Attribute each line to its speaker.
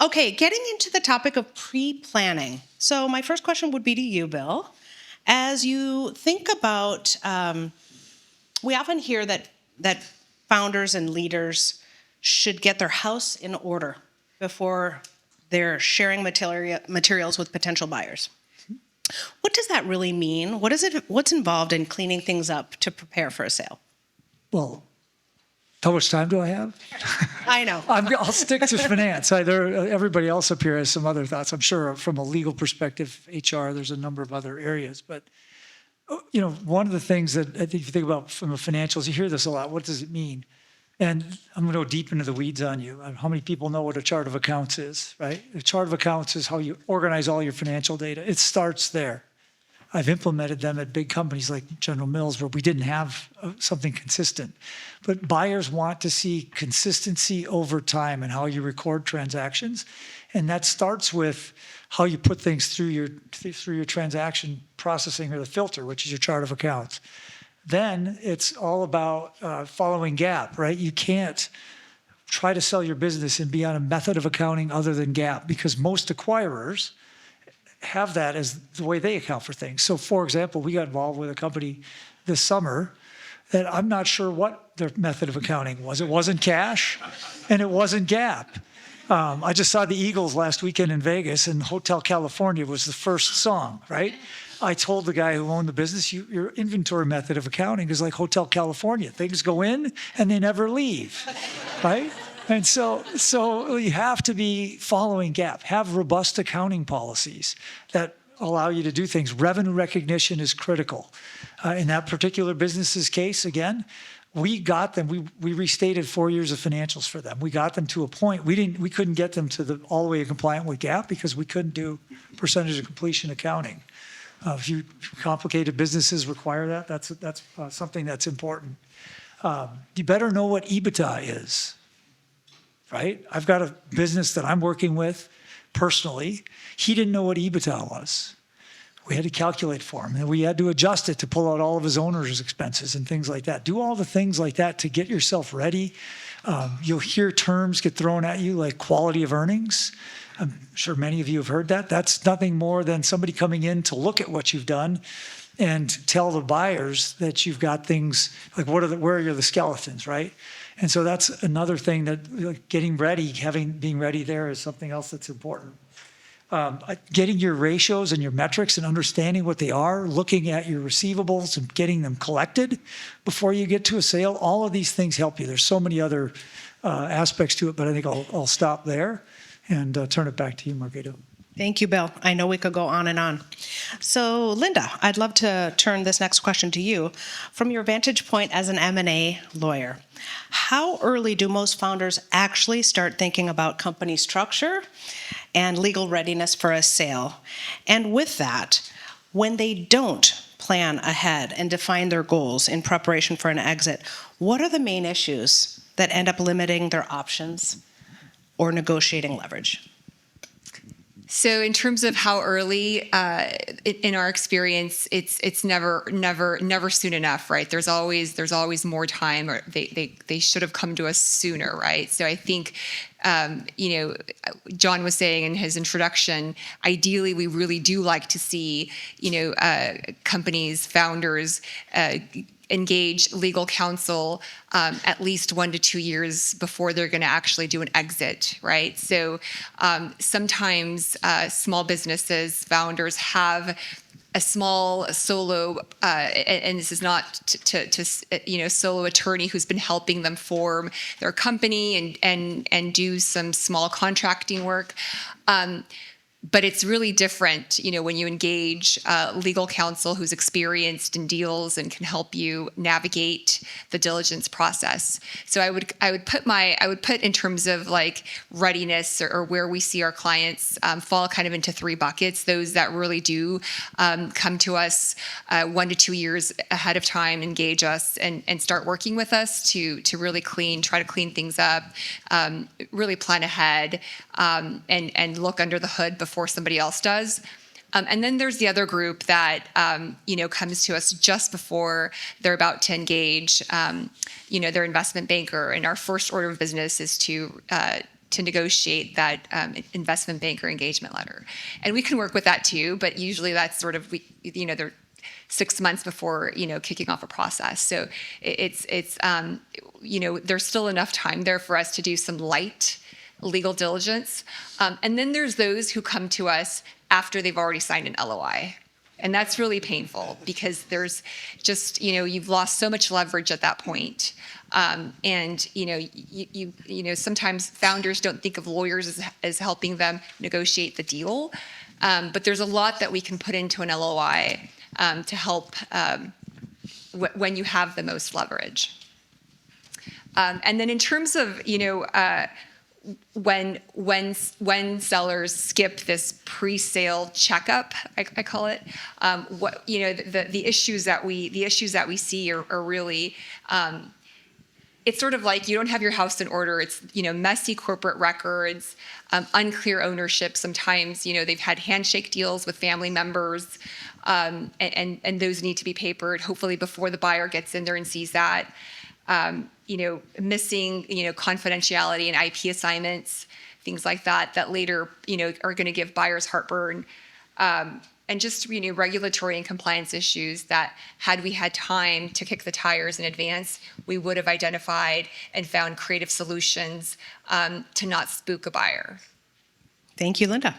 Speaker 1: Okay, getting into the topic of pre-planning. So my first question would be to you, Bill. As you think about, we often hear that founders and leaders should get their house in order before they're sharing materials with potential buyers. What does that really mean? What's involved in cleaning things up to prepare for a sale?
Speaker 2: Well, how much time do I have?
Speaker 1: I know.
Speaker 2: I'll stick to finance. Everybody else up here has some other thoughts. I'm sure from a legal perspective, HR, there's a number of other areas. But, one of the things that I think if you think about from the financials, you hear this a lot. What does it mean? And I'm going to go deep into the weeds on you. How many people know what a chart of accounts is, right? A chart of accounts is how you organize all your financial data. It starts there. I've implemented them at big companies like General Mills where we didn't have something consistent. But buyers want to see consistency over time in how you record transactions. And that starts with how you put things through your transaction processing or the filter, which is your chart of accounts. Then it's all about following GAAP, right? You can't try to sell your business and be on a method of accounting other than GAAP because most acquirers have that as the way they account for things. So for example, we got involved with a company this summer that I'm not sure what their method of accounting was. It wasn't cash and it wasn't GAAP. I just saw the Eagles last weekend in Vegas and Hotel California was the first song, right? I told the guy who owned the business, your inventory method of accounting is like Hotel California. Things go in and they never leave, right? And so you have to be following GAAP, have robust accounting policies that allow you to do things. Revenue recognition is critical. In that particular business's case, again, we got them, we restated 4 years of financials for them. We got them to a point, we couldn't get them to all the way compliant with GAAP because we couldn't do percentage of completion accounting. Few complicated businesses require that. That's something that's important. You better know what EBITDA is, right? I've got a business that I'm working with personally. He didn't know what EBITDA was. We had to calculate for him, and we had to adjust it to pull out all of his owner's expenses and things like that. Do all the things like that to get yourself ready. You'll hear terms get thrown at you like quality of earnings. I'm sure many of you have heard that. That's nothing more than somebody coming in to look at what you've done and tell the buyers that you've got things like where are the skeletons, right? And so that's another thing that getting ready, being ready there is something else that's important. Getting your ratios and your metrics and understanding what they are, looking at your receivables and getting them collected before you get to a sale. All of these things help you. There's so many other aspects to it, but I think I'll stop there and turn it back to you, Margarita.
Speaker 1: Thank you, Bill. I know we could go on and on. So, Linda, I'd love to turn this next question to you. From your vantage point as an M&A lawyer, how early do most founders actually start thinking about company structure and legal readiness for a sale? And with that, when they don't plan ahead and define their goals in preparation for an exit, what are the main issues that end up limiting their options or negotiating leverage?
Speaker 3: So in terms of how early, in our experience, it's never soon enough, right? There's always more time, or they should have come to us sooner, right? So I think, John was saying in his introduction, ideally we really do like to see, companies, founders, engage legal counsel at least 1 to 2 years before they're going to actually do an exit, right? So sometimes small businesses, founders have a small solo, and this is not to solo attorney who's been helping them form their company and do some small contracting work. But it's really different, when you engage legal counsel who's experienced in deals and can help you navigate the diligence process. So I would put in terms of like readiness or where we see our clients fall kind of into 3 buckets. Those that really do come to us 1 to 2 years ahead of time, engage us and start working with us to really try to clean things up, really plan ahead, and look under the hood before somebody else does. And then there's the other group that, comes to us just before they're about to engage, their investment banker. And our first order of business is to to negotiate that investment banker engagement letter. And we can work with that too, but usually that's sort of, they're 6 months before, kicking off a process. So it's there's still enough time there for us to do some light legal diligence. And then there's those who come to us after they've already signed an LOI. And that's really painful because there's just, you've lost so much leverage at that point. And, sometimes founders don't think of lawyers as helping them negotiate the deal. But there's a lot that we can put into an LOI to help when you have the most leverage. And then in terms of, when sellers skip this pre-sale checkup, I call it, the issues that we see are really, it's sort of like you don't have your house in order. It's, messy corporate records, unclear ownership. Sometimes, they've had handshake deals with family members, and those need to be papered, hopefully before the buyer gets in there and sees that. Missing, confidentiality and IP assignments, things like that later, are going to give buyers heartburn. And just, regulatory and compliance issues that had we had time to kick the tires in advance, we would have identified and found creative solutions to not spook a buyer.
Speaker 1: Thank you, Linda.